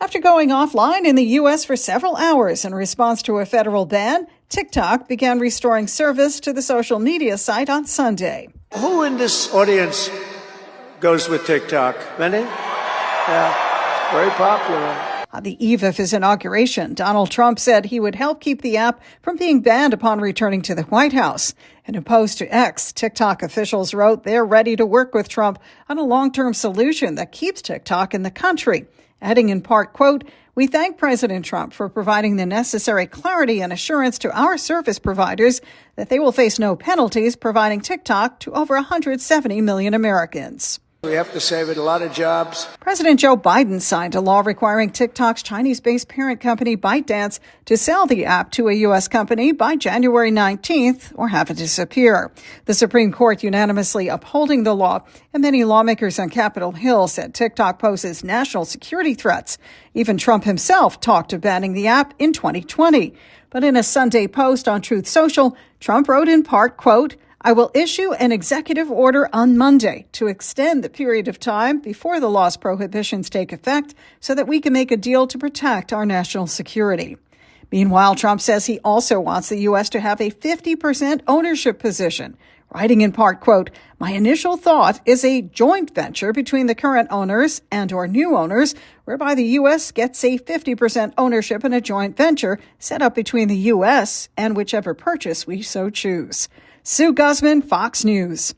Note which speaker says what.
Speaker 1: After going offline in the U.S. for several hours in response to a federal ban, TikTok began restoring service to the social media site on Sunday.
Speaker 2: Who in this audience goes with TikTok? Many? Yeah, very popular.
Speaker 1: On the eve of his inauguration, Donald Trump said he would help keep the app from being banned upon returning to the White House. In a post to X, TikTok officials wrote they're ready to work with Trump on a long-term solution that keeps TikTok in the country, adding in part, quote, "We thank President Trump for providing the necessary clarity and assurance to our service providers that they will face no penalties providing TikTok to over 170 million Americans."
Speaker 2: We have to save it a lot of jobs.
Speaker 1: President Joe Biden signed a law requiring TikTok's Chinese-based parent company ByteDance to sell the app to a U.S. company by January 19th or have it disappear. The Supreme Court unanimously upholding the law, and many lawmakers on Capitol Hill said TikTok poses national security threats. Even Trump himself talked of banning the app in 2020. But in a Sunday post on Truth Social, Trump wrote in part, quote, "I will issue an executive order on Monday to extend the period of time before the law's prohibitions take effect so that we can make a deal to protect our national security." Meanwhile, Trump says he also wants the U.S. to have a 50% ownership position, writing in part, quote, "My initial thought is a joint venture between the current owners and or new owners, whereby the U.S. gets a 50% ownership in a joint venture set up between the U.S. and whichever purchase we so choose." Sue Guzman, Fox News.